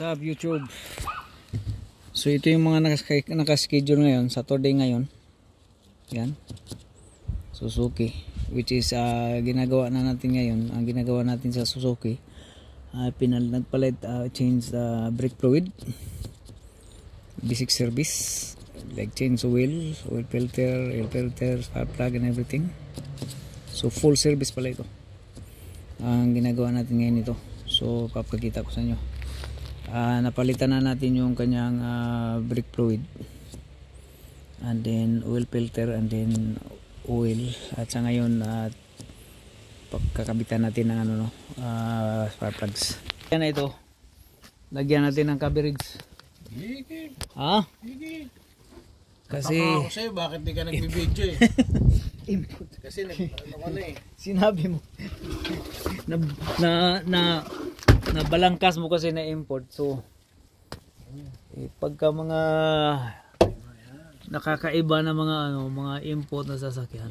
Sa YouTube. So ito yung mga nakaschedule ngayon, Saturday ngayon. Yan. Suzuki, which is ginagawa na natin ngayon. Ang ginagawa natin sa Suzuki, nagpalit, change the brake fluid, basic service like change oil filter, air filter, spark plug and everything. So full service pala ito ang ginagawa natin ngayon ito. So papakita ko sa inyo. Napalitan na natin yung kanyang brake fluid, and then oil filter, and then oil, at sa ngayon pagkakabitan natin ng spark plugs. Yan na ito, lagyan natin ng coverage. Kasi ako sa'yo, bakit di ka nagbibidyo eh? input. Kasi sinabi mo na balangkas mo kasi na import. So pagka mga nakakaiba na mga import na sasakyan,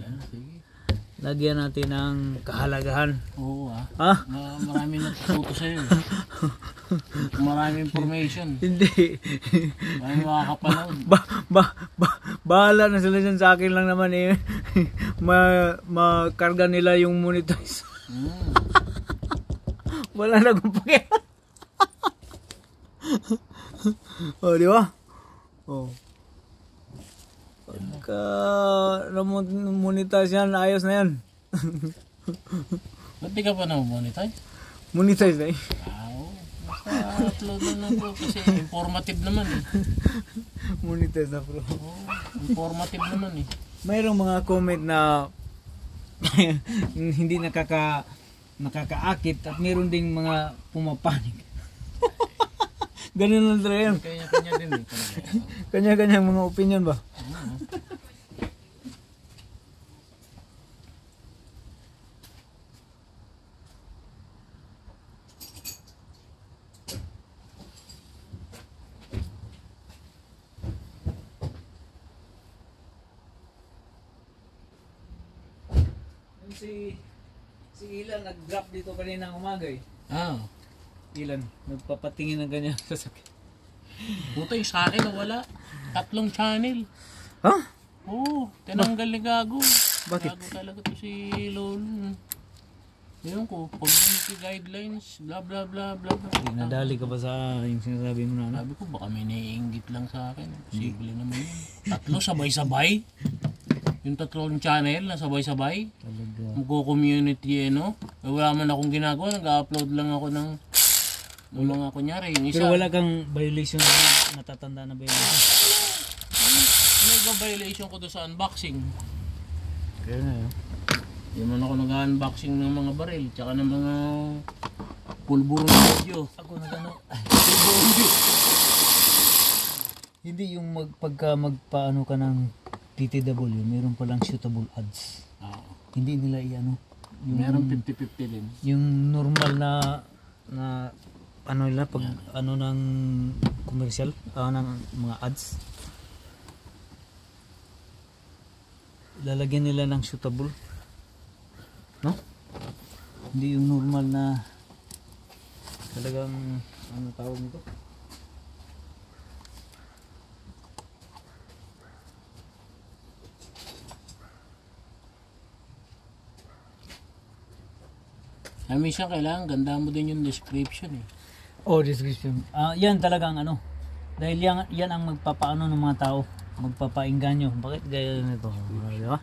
lagyan natin ng kahalagahan. Oo marami natututo sa'yo. Marami information. Hindi. Marami makakapanood. Bahala na sila dyan, sa akin lang naman makarga nila yung monetize. Wala na akong pakialam. Di ba? Pagka monetize yan, ayos na yan. Ba't di ka pa na-monetize? Monetize na Basta upload na bro, kasi informative naman eh. Monetize na bro. Informative naman eh. Mayroong mga comment na hindi nakakaakit, at mayroon ding mga pumapanig. Ganun lang talaga yan. Kanya-kanya din eh. Kanya-kanyang mga opinion ba? Si Ilan nag-drop dito kanina umaga eh. Ilan, nagpapatingin ng ganyan sasakyan. Puta yung sa akin wala. 3 channel. Oo, tinanggal ni Gago. Bakit? Gago talaga to si Lolo. Ngayon ko, community guidelines, bla bla bla bla bla. Nadali ka ba sa yung sinasabi mo na? Sabi ko baka may naiinggit lang sa akin. Posible naman yun. 3 sabay-sabay. Yung 3 channel na sabay-sabay. Magko-community wala man akong ginagawa, nag-upload lang ako ng mga kunyari. Yung isa, pero wala kang violation na natatanda na violation? Violation ko doon sa unboxing. Kaya na yun. Yung man ako nag-unboxing ng mga baril, tsaka ng mga pulburo na video. Ako nag-ano? Pulburo video. Hindi yung magpaano ka ng TTW, meron palang shootable ads. Hindi nila yung meron 50-50 din. Yung normal na nila pag ng commercial, ng mga ads, lalagyan nila ng shootable, no? Hindi yung normal na talagang tawag nito? Minsan kailangan ganda mo din yung description eh. Description. Yan talagang dahil yan ang magpapaano ng mga tao, magpapainganyo. Bakit gaya nito? Di ba?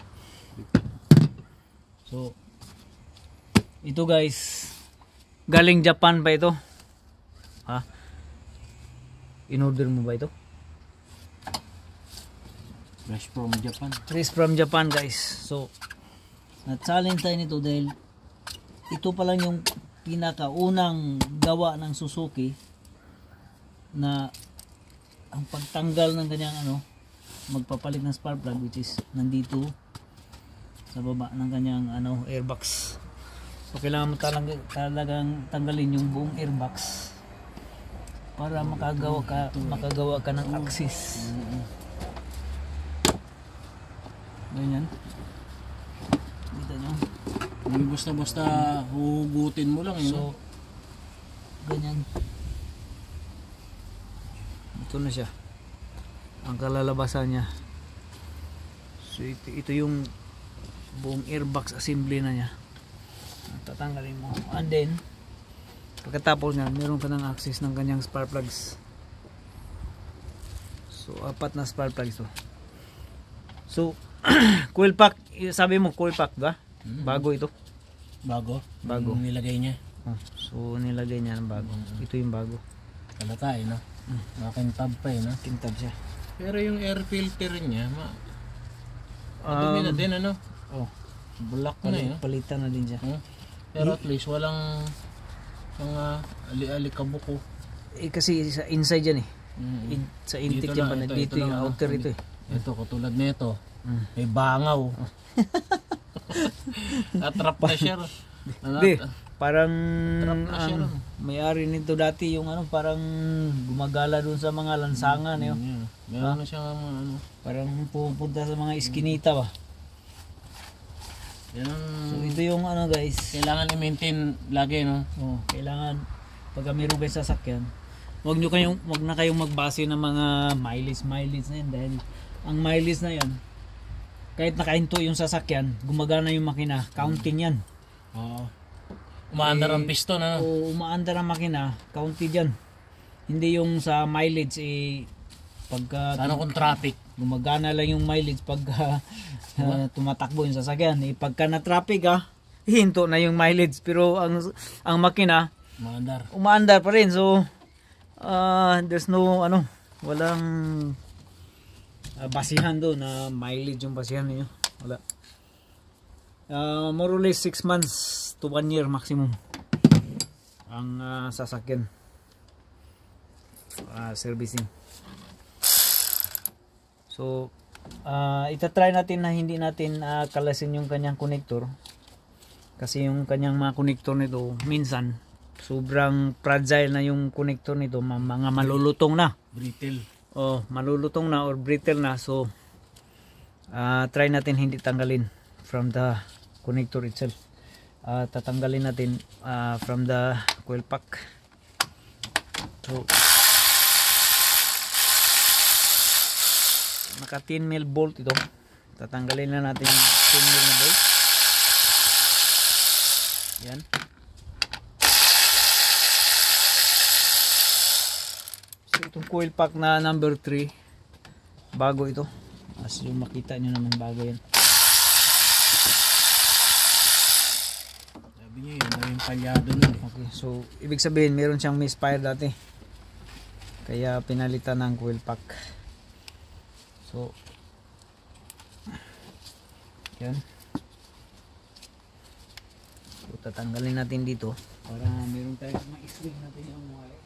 So ito guys, galing Japan pa ito. In-order mo ba ito? Fresh from Japan. Fresh from Japan guys. So na-challenge tayo nito dahil ito pa lang yung pinakaunang gawa ng Suzuki na ang pagtanggal ng kanyang magpapalit ng spark plug, which is nandito sa baba ng kanyang airbox. So kailangan mo talagang tanggalin yung buong airbox para makagawa ka ng axis. Ganyan. Dito nyo. Hindi basta-basta huhugutin mo lang. So, ganyan. ito na siya ang kalalabasan niya. So ito yung buong airbox assembly na niya. Tatanggalin mo, and then pagkatapos niyan meron ka ng access ng kanyang spark plugs. So 4 na spark plugs to. So coil pack, sabi mo coil pack ba? Bago ito. Bago? Bago. Yung nilagay niya. So nilagay niya ng bago. Ito yung bago. Kalata no? Makintab pa no? Kintab siya. Pero yung air filter niya, madumi na din ano? Oh, Bulak na yun. palitan na din siya. Pero at least walang mga ali-alikabok. Kasi sa inside yan eh. Sa intake yan pa na dito yung outer ito eh. Ito katulad nito. May bangaw. Atrap na siya. Hindi, parang Trap na siya. may-ari nito dati yung ano, parang gumagala doon sa mga lansangan eh. Meron na siyang ano. Parang pupunta sa mga iskinita ba. Yan ang So ito yung ano guys. kailangan i-maintain lagi no. Kailangan pag mayroong kayo sasakyan, wag na kayong magbase ng mga mileage na yan, dahil ang mileage na yan kahit nakahinto yung sasakyan, gumagana yung makina, counting yan. Oo. Umaandar ang piston ano. O umaandar ang makina, counted yan. Hindi yung sa mileage pagka Ano kung traffic? gumagana lang yung mileage pagka tumatakbo yung sasakyan. Pagka na traffic hinto na yung mileage, pero ang makina umaandar pa rin. So there's no walang basihan doon na mileage yung basihan niyo. Wala. More or less 6 months to 1 year maximum ang sasakyan servicing. So itatry natin na hindi natin kalasin yung kanyang connector, kasi yung kanyang mga connector nito minsan sobrang fragile na yung connector nito, mga malulutong na, Brittle. malulutong na or brittle na. So try natin hindi tanggalin from the connector itself. Tatanggalin natin from the coil pack. So naka 10 mil bolt ito. Tatanggalin na natin yung 10 mil na bolt. Yan. So itong coil pack na number 3, bago ito. As yung makita nyo naman, bago yan. Sabi niya yun yung palyado nun eh. Okay, so ibig sabihin meron siyang misfire dati, kaya pinalitan ng coil pack. So yan. So tatanggalin natin dito para meron tayong ma-swing natin yung wire.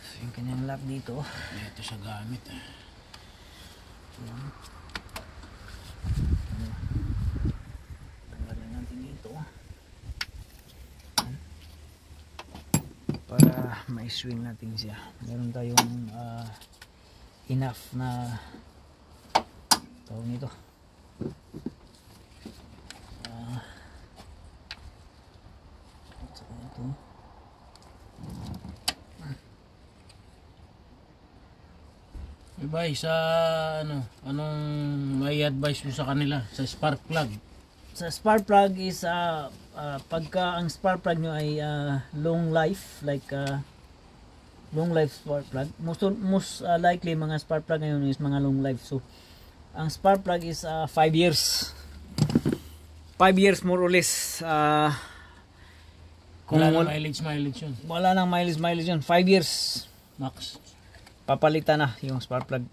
So yung kanyang lock dito. Ito siya gamit Yan. Tanggalin natin dito para ma-swing natin siya. Meron tayong enough na tawag nito ito. Iba sa anong may advice mo sa kanila sa spark plug? Sa spark plug is pagka ang spark plug nyo ay long life, like long life spark plug, most likely mga spark plug ngayon is mga long life. So ang spark plug is 5 years, 5 years more or less. Kung Wala nang mileage yun. wala nang mileage yun, 5 years Max. papalitan na yung spark plug.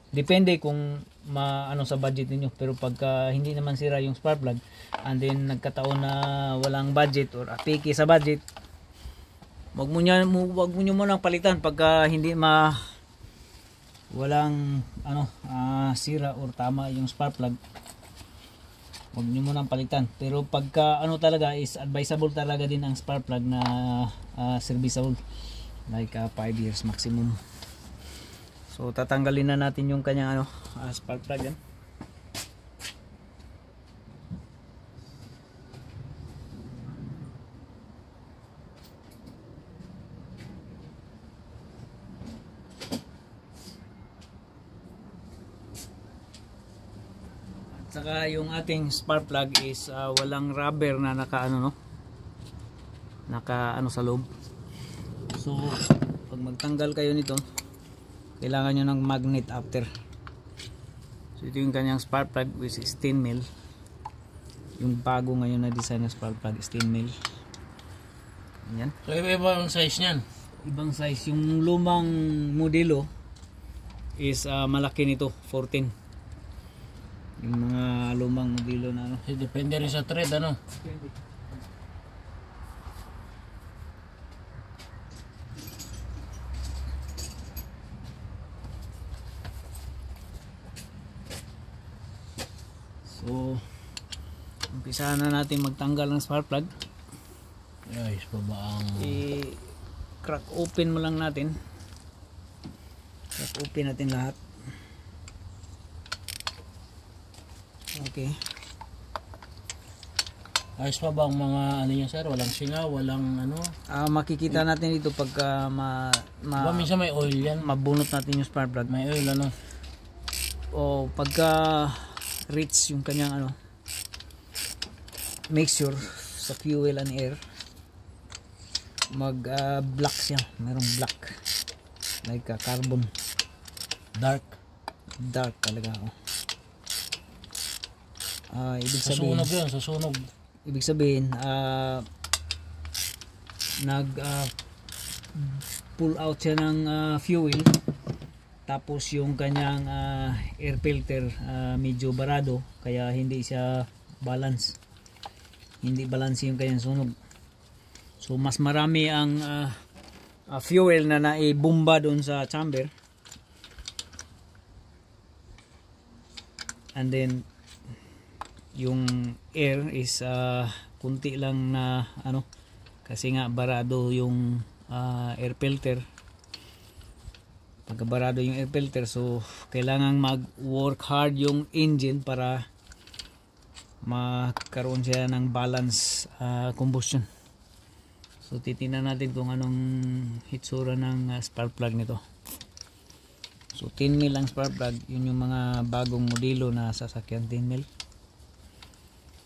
Depende kung ano sa budget niyo, pero pagka hindi naman sira yung spark plug and then nagkataon na walang budget or apiki sa budget, wag mo nyo munang palitan pagka hindi walang sira or tama yung spark plug. Wag nyo munang palitan. Pero pagka talaga is advisable talaga din ang spark plug na serviceable, like 5 years maximum. So tatanggalin na natin yung kanyang spark plug yan. At saka yung ating spark plug is walang rubber na naka sa loob. So pag magtanggal kayo nito, kailangan nyo ng magnet after. So ito yung kanyang spark plug, which is 10 mil. Yung bago ngayon na design ng spark plug is 10 mil. Yan. So iba-iba ang size niyan. Ibang size. Yung lumang modelo is malaki nito, 14. Yung mga lumang modelo na Depende rin sa thread ano. So umpisahan na natin magtanggal ng spark plug. Ayos pa ba ang Crack open mo lang natin. Crack open natin lahat. Okay. ayos pa ba ang mga ano niya sir? Walang singaw, walang ano? Makikita natin dito pagka Diba minsan may oil yan? mabunot natin yung spark plug. May oil ano? O pagka reach yung kanyang mixture sa fuel and air, mag black siya, merong black like carbon, Dark. dark talaga. Ibig Sa sabihin, sunog yun, sa sunog. ibig sabihin nag pull out siya ng fuel, tapos yung kanyang air filter medyo barado, kaya hindi siya balance, hindi balance yung kanyang sunog. So mas marami ang fuel na naibomba doon sa chamber, and then yung air is kunti lang na kasi nga barado yung air filter. Pagka barado yung air filter, so kailangan mag work hard yung engine para magkaroon siya ng balance combustion. So titingnan natin kung anong hitsura ng spark plug nito. So 10 mil ang spark plug, yun yung mga bagong modelo na sasakyan, 10 mil.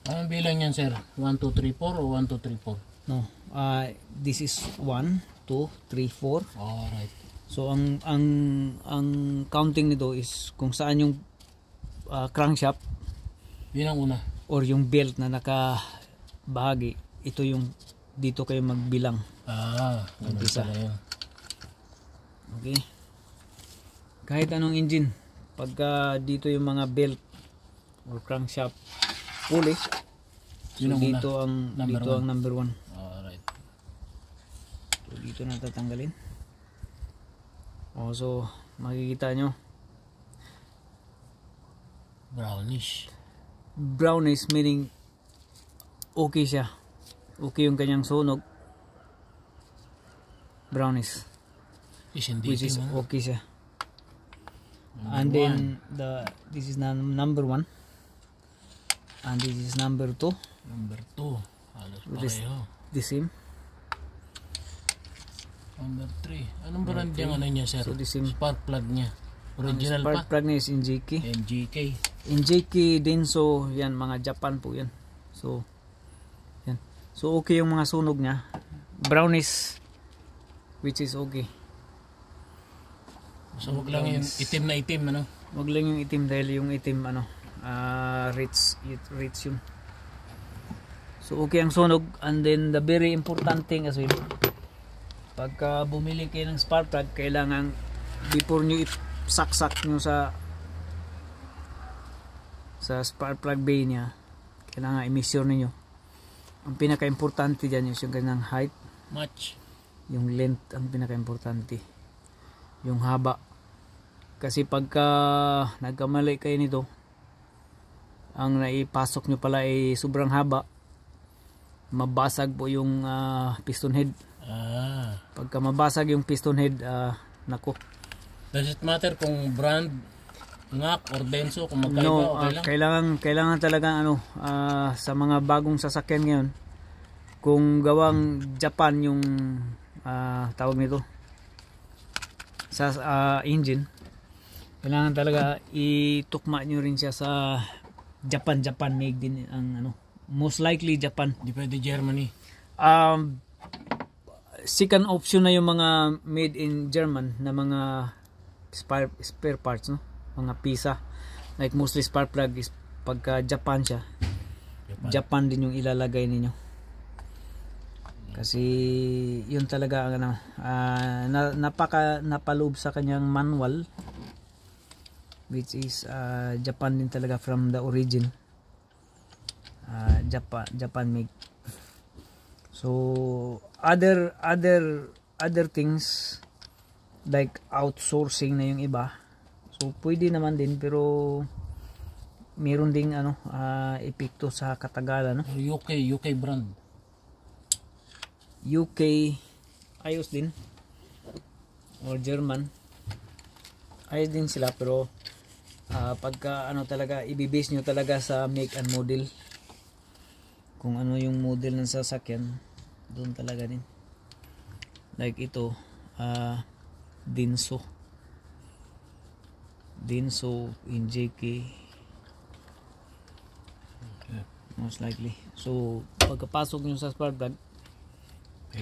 Anong bilang yan sir? 1, 2, 3, 4 o 1, 2, 3, 4? No, this is 1, 2, 3, 4. Alright. So ang counting nito is kung saan yung crankshaft Yun ang una. or yung belt na nakabahagi, ito yung dito kayo magbilang. Ganun Umpisa. pala yun. Okay. Kahit anong engine, pagka dito yung mga belt or crankshaft pulley, so Yun ang dito una. ang Number dito one. ang number 1. Alright. So dito na tatanggalin. So makikita nyo Brownish. brownish, meaning okay siya, okay yung kanyang sunog, brownish, Is hindi which is man. okay siya. Number And then one. this is number 1 and this is number 2, Number 2. Halos which is pareho. the same. Number 3. Anong brand yung ano niya sir? So the same. Spark plug niya. Ang Original spark pa? plug niya is NGK. MGK. NGK din, so yan, mga Japan po yan. So yan, so okay yung mga sunog niya, brownish, which is okay. So wag lang yung itim na itim ano? Wag lang yung itim, dahil yung itim rich yun. So okay ang sunog. And then the very important thing as well, pagka bumili kayo ng spark plug, kailangan before nyo saksak nyo sa spark plug bay niya, kailangan i-measure ninyo. Ang pinaka-importante dyan is yung kanyang height, Match. yung length ang pinaka-importante, yung haba. Kasi pagka nagkamali kayo nito, ang naipasok nyo pala ay sobrang haba, mabasag po yung piston head. Pagka mabasag yung piston head, nako, Does it matter kung brand, ngak, or denso, kung magkaiba, No, okay lang? kailangan talaga sa mga bagong sasakyan ngayon, kung gawang Japan yung tawag nito sa engine, kailangan talaga itukma nyo rin siya sa Japan made din ang most likely Japan. Di pwede Germany. Second option na yung mga made in German na mga spare parts, no? Mga pisa, like mostly spark plug is pagka Japan siya, Japan din yung ilalagay ninyo, kasi yun talaga ang napaloob sa kanyang manual, which is Japan din talaga from the origin, Japan make. So other things like outsourcing na yung iba, so pwede naman din, pero meron ding epekto sa katagalan, no? UK brand. UK ayos din, or German ayos din sila, pero pagka talaga ibibase nyo talaga sa make and model, kung ano yung model ng sasakyan, doon talaga din. Like ito, Denso in JK most likely. So pagkapasok nyo sa spark plug,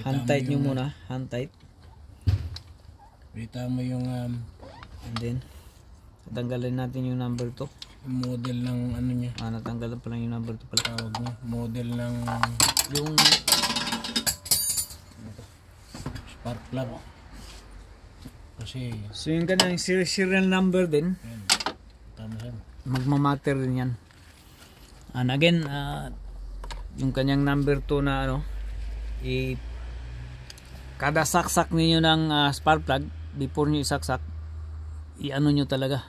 hand tight nyo muna, hand tight, Kita mo yung and then tatanggalin natin yung number 2, model ng ano niya, natanggalan pa lang yung number 2 pala, tawag niya, model ng yung spark plug. Kasi so yung kanyang serial number din, yan, tama yan. magmamatter din yan. And again, yung kanyang number 2 na kada saksak ninyo ng spark plug, before nyo isaksak, nyo talaga,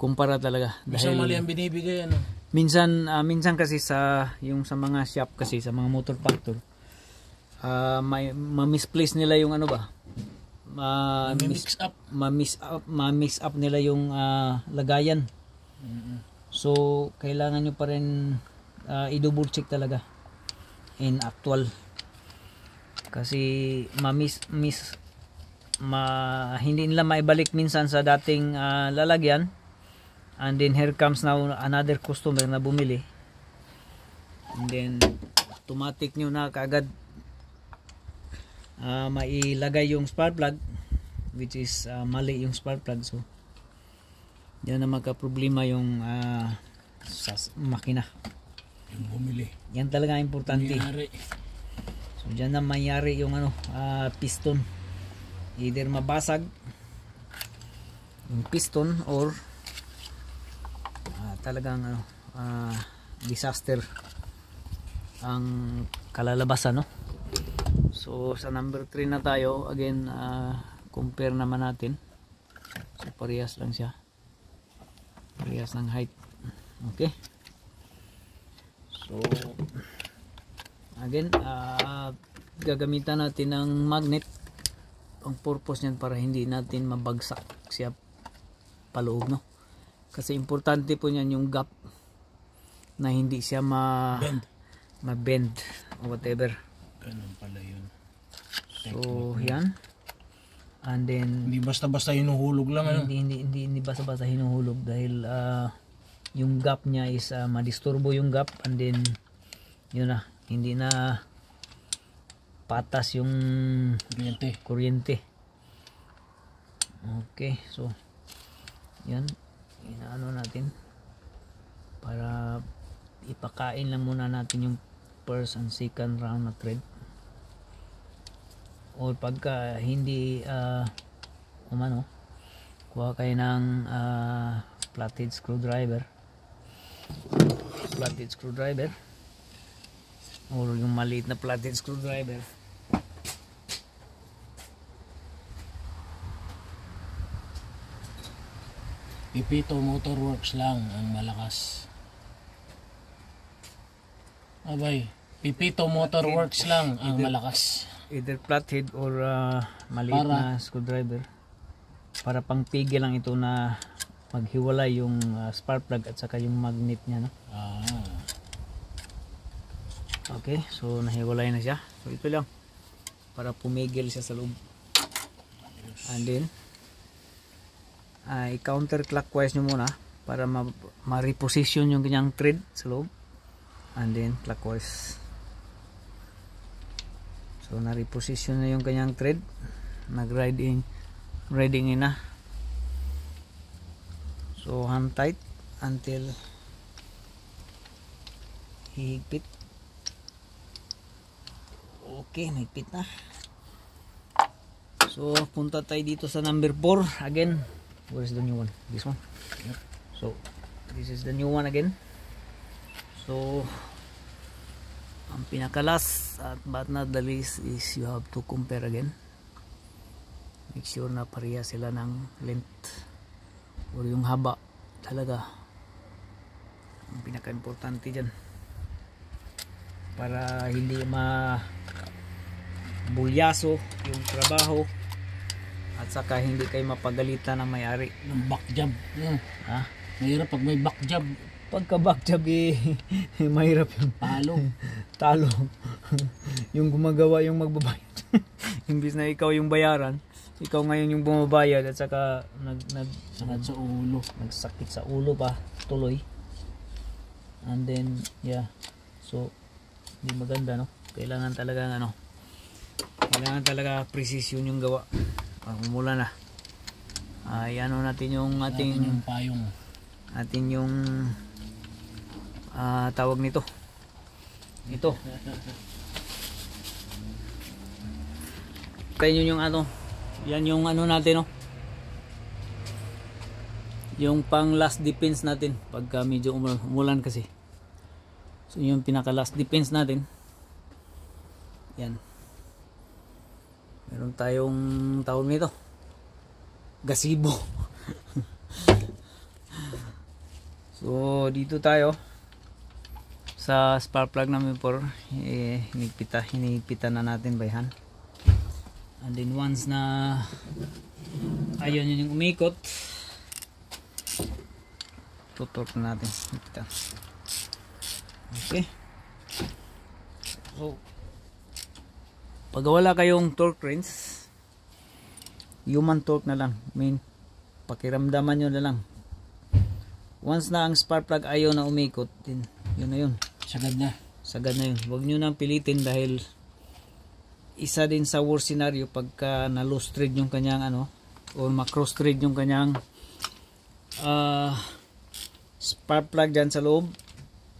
kumpara talaga, Isang mali ang binibigay, minsan kasi sa mga shop, kasi sa mga motor factor, ma-misplace nila yung mix up. ma-mix up nila yung lagayan. So kailangan nyo pa rin i-double check talaga in actual, kasi hindi nila maibalik minsan sa dating lalagyan, and then here comes now another customer na bumili, and then automatic nyo na kaagad mailagay yung spark plug, which is mali yung spark plug. So yan na magka-problema yung sa makina, Yung bumili. yan talaga importante. Nangyari. So dyan na mayari yung piston, either mabasag yung piston, or talagang disaster ang kalalabasan, no? So sa number 3 na tayo again, compare naman natin. So parehas lang siya, parehas ng height. Okay, so again, gagamitan natin ng magnet. Ang purpose niyan para hindi natin mabagsak siya paloob, no? Kasi importante po niyan yung gap, na hindi siya ma-bend o whatever. Ganun pala yun. So yan, and then Hindi basta-basta hinuhulog lang, hindi basta-basta hinuhulog, dahil yung gap niya is madisturbo yung gap, and then yun na, hindi na patas yung kuryente. Okay, so yan, inaano natin para ipakain lang muna natin yung first and second round na thread, o pagka hindi kuha kayo ng flathead screwdriver or yung maliit na flathead screwdriver. Pipito Motor Works lang ang malakas. Abay, Pipito Motor Works lang ang malakas. Either flathead or maliit na screwdriver. para pangpigil lang ito na maghiwalay yung spark plug at saka yung magnet niya, no? Okay, so nahiwalay na siya. So ito lang para pumigil siya sa loob. And then i-counterclockwise nyo muna para ma-reposition yung kanyang thread sa loob. And then clockwise. So na-reposition na yung kanyang thread. Nag-riding in na. So hand tight until hihigpit. Okay, mahigpit na. So punta tayo dito sa number 4 again. Where is the new one? This one. Yep. So this is the new one again. So ang pinaka-last at but not the least is you have to compare again. Make sure na pareha sila ng length or yung haba talaga. Ang pinaka-importante dyan para hindi bulyaso yung trabaho at saka hindi kayo mapagalitan ng may-ari ng back job. Ha? Mahirap pag may back job. Pagka back job mahirap yung talo yung gumagawa yung magbabayad. Imbis na ikaw yung bayaran, ikaw ngayon yung bumabayad at saka nagsakit sa ulo pa tuloy. And then yeah, so hindi maganda, no? Kailangan talaga precision yung gawa. Umula na. Ano natin yung ating payong. Atin yung tawag nito. Ito. Kaya yung yan yung natin, no? Yung pang last defense natin pagka medyo umulan kasi. So yung pinaka last defense natin. Yan. Meron tayong tawag nito. Gazebo. So dito tayo sa spark plug namin for hinigpitan na natin by hand. And then once na ayun yun yung umikot, tutork na natin. Okay. So pag wala kayong torque wrench, human torque na lang. Pakiramdaman nyo na lang. Once na ang spark plug ayaw na umikot, din yun na yun. Sagad na yun. Huwag nyo nang pilitin dahil isa din sa worst scenario pagka na-loose thread yung kanyang or ma-cross thread yung kanyang spark plug dyan sa loob,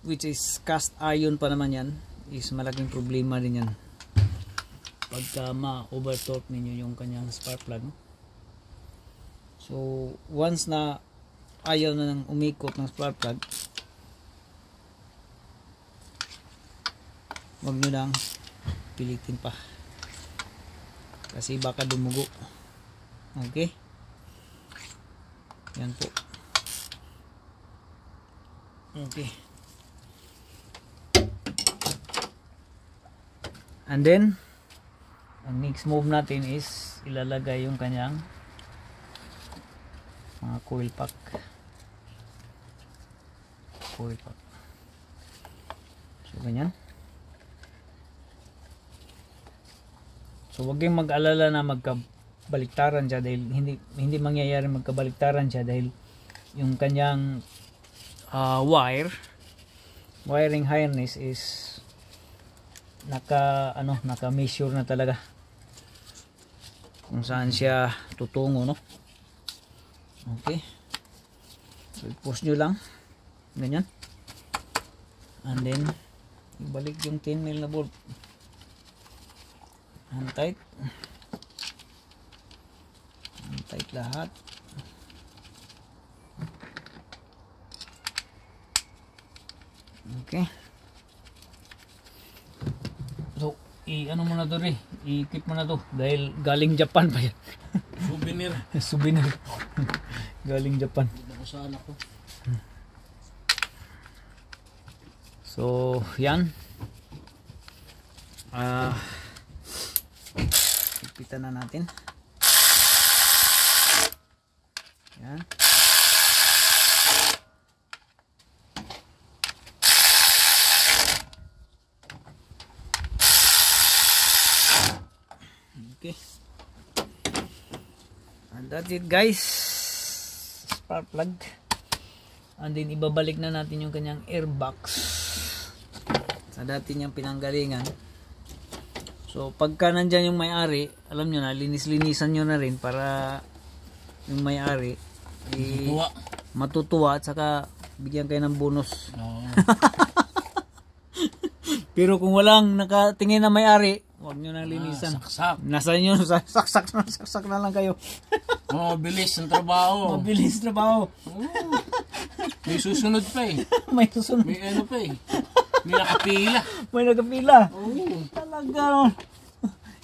which is cast iron pa naman yan, is malaking problema din yan pagka ma-over torque ninyo yung kanyang spark plug. So once na ayaw na nang umikot ng spark plug, huwag nyo lang pilitin pa kasi baka dumugo. Okay, yan po. Okay, and then ang next move natin is ilalagay yung kanyang mga coil pack. So ganyan. So wag kayong mag-alala na magkabaliktaran siya dahil hindi mangyayari magkabaliktaran siya dahil yung kanyang wiring harness is naka-measure na talaga kung saan siya tutungo, no? Okay, so i-push nyo lang ganyan and then ibalik yung 10 mil na bolt. Hand tight lahat. Okay, so ano mo na to i-keep mo na to dahil galing Japan pa yan. Souvenir galing Japan. Sa anak ko. So yan, ipitan na natin. Yan. Okay. And that's it guys. Spark plug. And then ibabalik na natin yung kanyang airbox sa dati niyang pinanggalingan. So pagka nandyan yung may-ari, alam nyo na, linis-linisan nyo na rin para yung may-ari matutuwa at saka bigyan kayo ng bonus. Oo. Pero kung walang nakatingin na may-ari, huwag nyo nang linisan. Saksak. Nasa inyo, saksak na lang kayo. Mabilis ang trabaho. Mabilis trabaho. May susunod pa eh. May susunod. May ano pa eh. May nakapila. May nagapila. Oo. Talaga.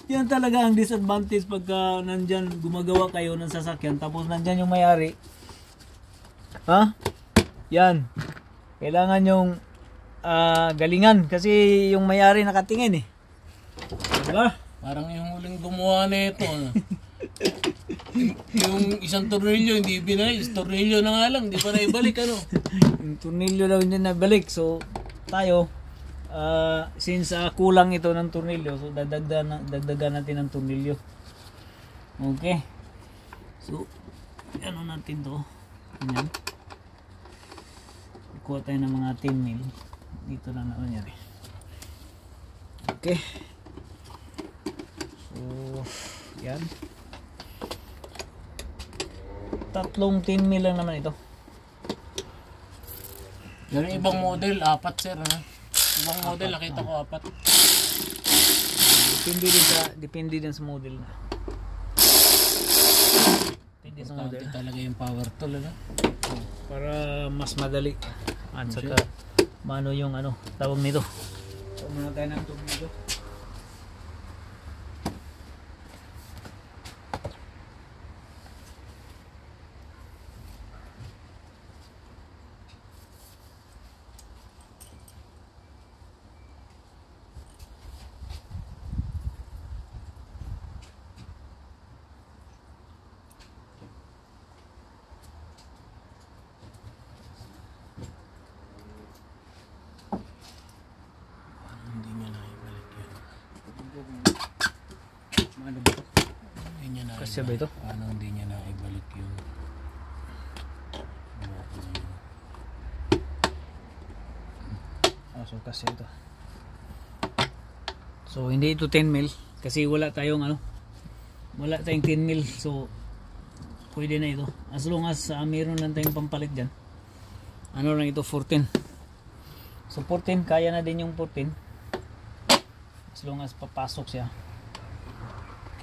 Yan talaga ang disadvantage pagka nandyan gumagawa kayo ng sasakyan tapos nandyan yung may-ari. Ha? Yan. Kailangan yung galingan kasi yung may-ari nakatingin eh. Diba? Parang yung huling gumawa na ito. Yung isang tornilyo hindi binayos. Tornilyo na nga lang. Hindi pa naibalik ano. Yung tornilyo daw hindi nabalik. So tayo since kulang ito ng tornilyo, so dagdagan natin ng tornilyo. Okay. So ano natin to? Ganyan. Kuha tayo ng mga 10 mil. Dito lang na nangyari. Okay. So yan. Tatlong 10 mil lang naman ito. Yung ibang model, 4 sir. Ha? Ibang model, nakita ko 4. Depende din sa model na. Depende sa model. Importante talaga yung power tool. Ano? Para mas madali. At saka mano yung ano, tawag nito. So muna tayo ng tubig nito. Hindi niya naibalik yun. Ano ba ito? Hindi niya naibalik. Kasya ba ito? Paano hindi niya naibalik yun? So kasya ito. So hindi ito 10 mil kasi wala tayong ano. Wala tayong 10 mil. So pwede na ito. As long as mayroon lang tayong pampalit dyan. Ano lang ito 14. So 14 kaya na din yung 14. As long as papasok siya.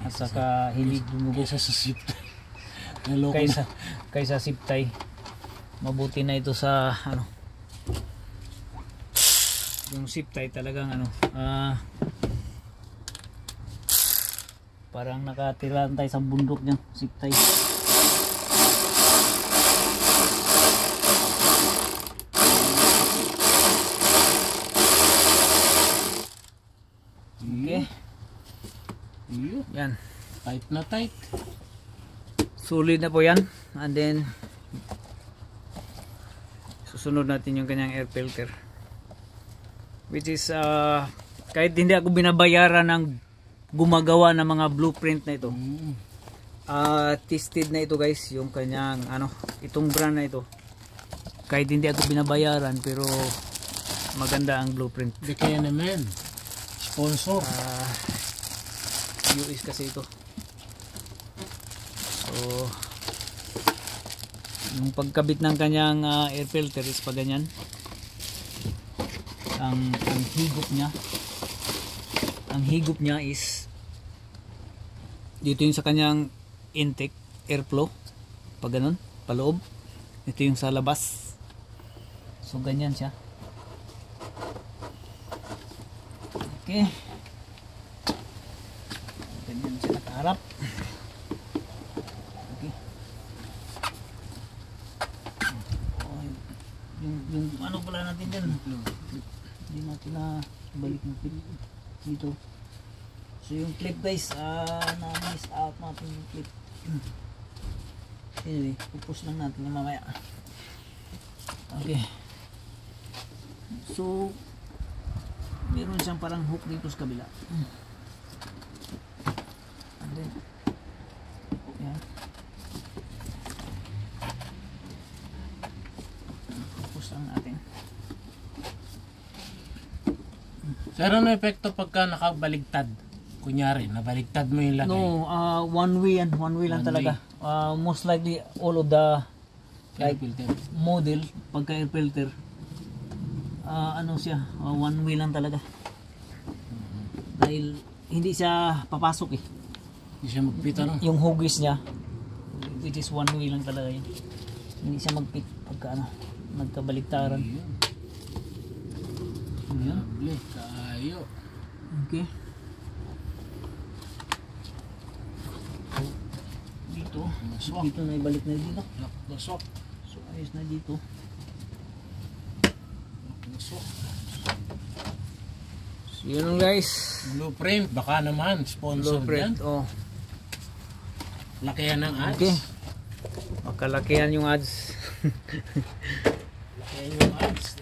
At saka hindi dumugo Kaysa sa zip tie. kaysa zip tie. Mabuti na ito sa ano. Yung zip tie talagang ano, parang nakatira tayo sa bundok niyan, zip tie. Okay. Yan. Tight na tight. Solid na po yan. And then susunod natin yung kanyang air filter. Which is kahit hindi ako binabayaran ng gumagawa ng mga blueprint na ito. Tested na ito guys, yung kanyang ano, itong brand na ito. Kahit hindi ako binabayaran pero maganda ang blueprint. Di kaya naman. Sponsor. US kasi ito. So yung pagkabit ng kanyang air filter is pa ganyan. Ang higop niya is dito yung sa kanyang intake airflow pag ganun, paloob. Ito yung sa labas. So ganyan siya. Okay. Ganyan siya nakaharap. Okay. Yung ano pala natin dyan, hindi natin na balik yung clip dito. So yung clip guys, na-miss out natin yung clip. Anyway, pupus lang natin yung mamaya. Okay. So, meron siyang parang hook dito sa kabila. And then, yan. Pupus lang natin. Sir, ano epekto pagka nakabaligtad? Kunyari, nabaligtad mo yung lagay. No, one way yan. One way lang One talaga. Most likely, all of the Air like filter. model, pagka air filter, ano siya, one way lang talaga. Dahil hindi siya papasok eh. Hindi siya magpita, no? Yung hugis niya, which is one way lang talaga yun. Hindi siya magpit pagka ano, nagkabaligtaran. Ayun. Ayan. Lovely. Kayo. Okay. Dito. Maswak. Dito na ibalik na dito. Maswak. So ayos na dito. Maswak. So yun lang guys. Blueprint. Baka naman. Sponsor yan. Oh. Lakihan ng ads. Okay. Makalakihan yung ads. Lakihan yung ads.